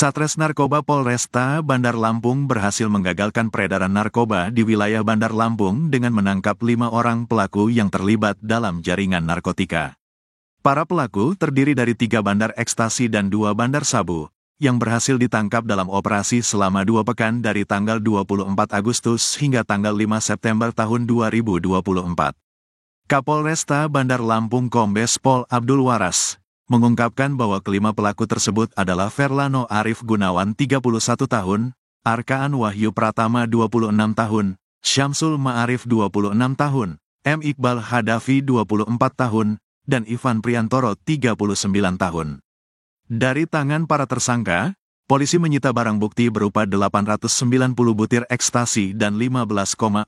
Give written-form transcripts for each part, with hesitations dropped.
Satres Narkoba Polresta Bandar Lampung berhasil menggagalkan peredaran narkoba di wilayah Bandar Lampung dengan menangkap 5 orang pelaku yang terlibat dalam jaringan narkotika. Para pelaku terdiri dari 3 bandar ekstasi dan 2 bandar sabu, yang berhasil ditangkap dalam operasi selama 2 pekan dari tanggal 24 Agustus hingga tanggal 5 September tahun 2024. Kapolresta Bandar Lampung Kombes Pol Abdul Waras mengungkapkan bahwa kelima pelaku tersebut adalah Ferlano Arif Gunawan 31 tahun, Arkaan Wahyu Pratama 26 tahun, Syamsul Ma'arif 26 tahun, M. Iqbal Hadafi 24 tahun, dan Ivan Priantoro 39 tahun. Dari tangan para tersangka, polisi menyita barang bukti berupa 890 butir ekstasi dan 15,48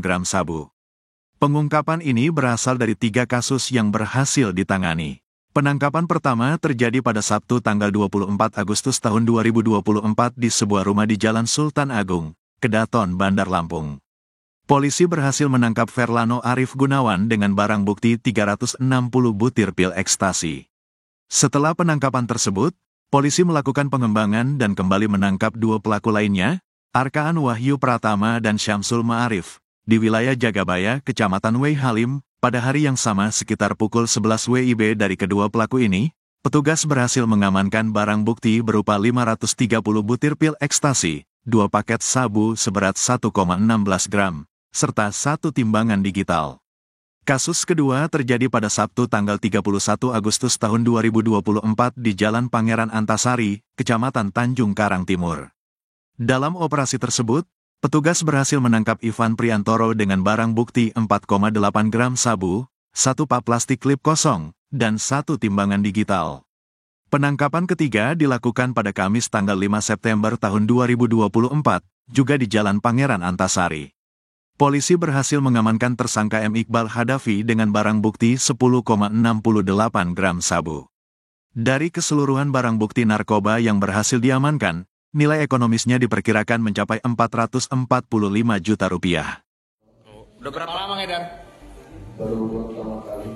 gram sabu. Pengungkapan ini berasal dari 3 kasus yang berhasil ditangani. Penangkapan pertama terjadi pada Sabtu tanggal 24 Agustus tahun 2024 di sebuah rumah di Jalan Sultan Agung, Kedaton, Bandar Lampung. Polisi berhasil menangkap Ferlano Arif Gunawan dengan barang bukti 360 butir pil ekstasi. Setelah penangkapan tersebut, polisi melakukan pengembangan dan kembali menangkap 2 pelaku lainnya, Arkaan Wahyu Pratama dan Syamsul Ma'arif, di wilayah Jagabaya, Kecamatan Wei Halim. Pada hari yang sama sekitar pukul 11 WIB dari kedua pelaku ini, petugas berhasil mengamankan barang bukti berupa 530 butir pil ekstasi, 2 paket sabu seberat 1,16 gram, serta 1 timbangan digital. Kasus kedua terjadi pada Sabtu tanggal 31 Agustus tahun 2024 di Jalan Pangeran Antasari, Kecamatan Tanjung Karang Timur. Dalam operasi tersebut, petugas berhasil menangkap Ivan Priantoro dengan barang bukti 4,8 gram sabu, 1 pak plastik klip kosong, dan 1 timbangan digital. Penangkapan ketiga dilakukan pada Kamis tanggal 5 September tahun 2024, juga di Jalan Pangeran Antasari. Polisi berhasil mengamankan tersangka M. Iqbal Hadafi dengan barang bukti 10,68 gram sabu. Dari keseluruhan barang bukti narkoba yang berhasil diamankan, nilai ekonomisnya diperkirakan mencapai 445 juta rupiah. Udah berapa lama ngedar? Baru pertama kali.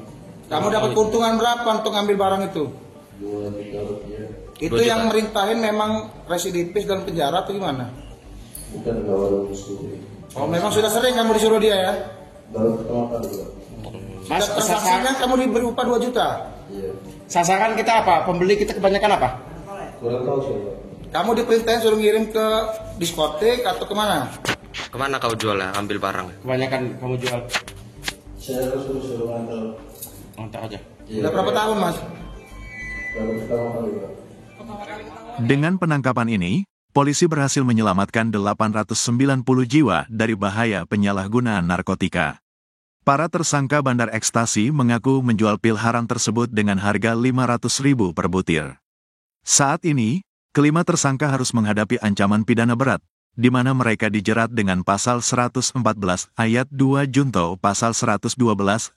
Kamu dapat keuntungan berapa untuk ngambil barang itu? 2 rupiah. Itu yang merintahin memang residivis dan penjara atau gimana? Bukan baru musuh. Oh, memang sudah sering kamu disuruh dia ya? Baru pertama kali. Mas, transaksinya kamu diberi upah 2 juta? Iya. Sasaran kita apa? Pembeli kita kebanyakan apa? Kurang tahu sih. Kamu diperintahin suruh ngirim ke diskotek atau kemana? Kemana kau jual ya? Ambil barang? Kebanyakan kamu jual. Saya suruh ngantar. Ngantar aja. Iya. Udah berapa tahun, Mas? Baru pertama kali, Pak. Dengan penangkapan ini, polisi berhasil menyelamatkan 890 jiwa dari bahaya penyalahgunaan narkotika. Para tersangka bandar ekstasi mengaku menjual pil haram tersebut dengan harga Rp500.000 per butir. Saat ini, kelima tersangka harus menghadapi ancaman pidana berat, di mana mereka dijerat dengan pasal 114 ayat 2 Junto pasal 112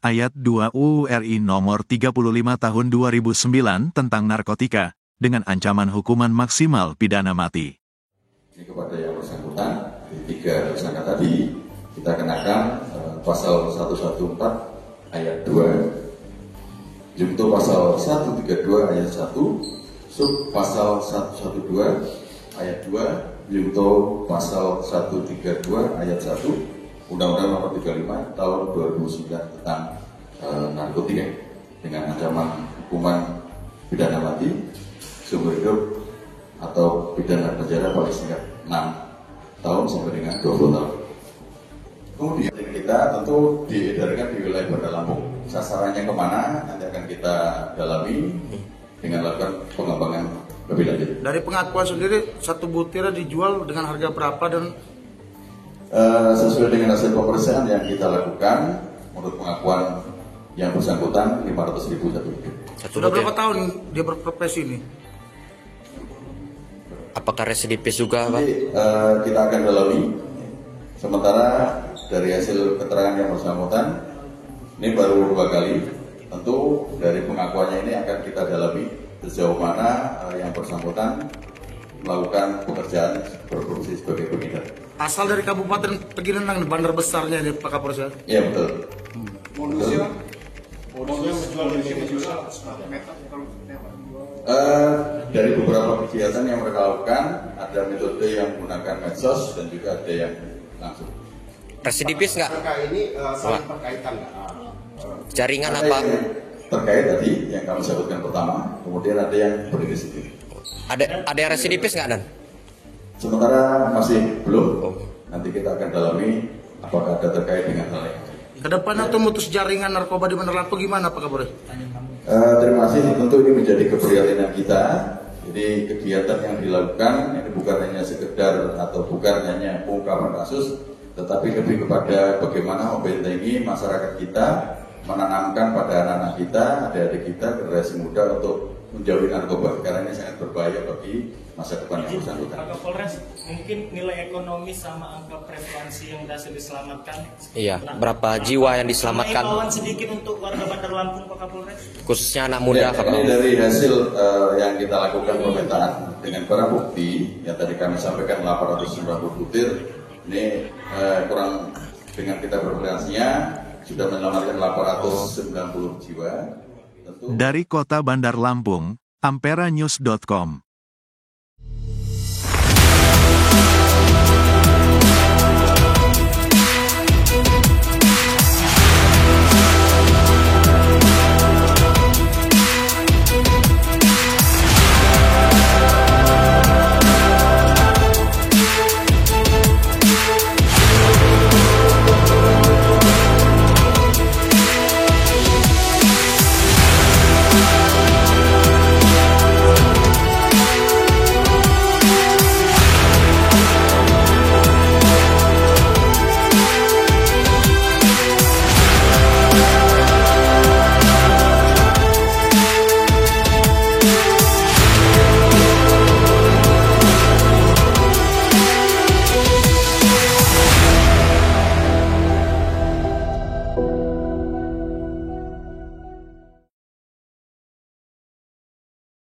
ayat 2 UU RI nomor 35 tahun 2009 tentang narkotika, dengan ancaman hukuman maksimal pidana mati. Ini kepada yang bersangkutan, di 3 tersangka tadi, kita kenakan pasal 114 ayat 2, Junto pasal 132 ayat 1, Sub pasal 112 ayat 2, Junto pasal 132 ayat 1, Undang-Undang Nomor 35 Tahun 2009 tentang narkotika dengan ancaman hukuman pidana mati, seumur hidup atau pidana penjara paling singkat 6 tahun sampai dengan 20 tahun. Kemudian kita tentu diedarkan di wilayah Bandar Lampung. Sasarannya kemana nanti akan kita dalami dengan melakukan pengembangan lebih lanjut. Dari pengakuan sendiri, 1 butir dijual dengan harga berapa dan sesuai dengan hasil pemeriksaan yang kita lakukan, menurut pengakuan yang bersangkutan 500.000 satu butir. sudah berapa tahun dia berprofesi ini? Apakah residivis juga, Pak? Nanti kita akan dalami. Sementara dari hasil keterangan yang bersangkutan, ini baru 2 kali. Tentu dari pengakuannya ini akan kita dalami sejauh mana yang bersangkutan melakukan pekerjaan berfungsi sebagai pengedar. Asal dari Kabupaten Teginendang, bandar besarnya ini Pak Kapolres. Iya betul. Modusnya Dari beberapa kegiatan yang mereka lakukan, ada metode yang menggunakan medsos dan juga ada yang langsung. Residipis nggak? Mereka ini saling berkaitan nggak? Jaringan Ada apa? yang terkait tadi yang kami sebutkan pertama, kemudian ada yang berinisiatif. Ada yang residipis nggak, Dan? Sementara masih belum, nanti kita akan dalami apakah ada terkait dengan hal yang lain. Kedepannya tuh mutus jaringan narkoba di Bandar Lampung gimana Pak Kapolres? Terima kasih, tentu ini menjadi keprihatinan kita. Jadi kegiatan yang dilakukan ini bukan hanya sekedar atau bukan hanya pengungkapan kasus, tetapi lebih kepada bagaimana membentengi masyarakat kita, menanamkan pada anak-anak kita, adik-adik kita, generasi muda untuk menjauhi narkoba karena ini sangat berbahaya bagi masa depan yang bersangkutan. Pak Kapolres, mungkin nilai ekonomi sama angka prevalensi yang berhasil diselamatkan. Iya, berapa jiwa yang diselamatkan? Imbauan sedikit untuk warga Bandar Lampung, Pak Kapolres. Khususnya anak muda, Ya, Pak. ini dari hasil yang kita lakukan pemetaan dengan barang bukti yang tadi kami sampaikan 890 butir, ini kurang dengan kita bervariasinya sudah menyelamatkan 890 jiwa. Tentu Dari Kota Bandar Lampung, amperanews.com.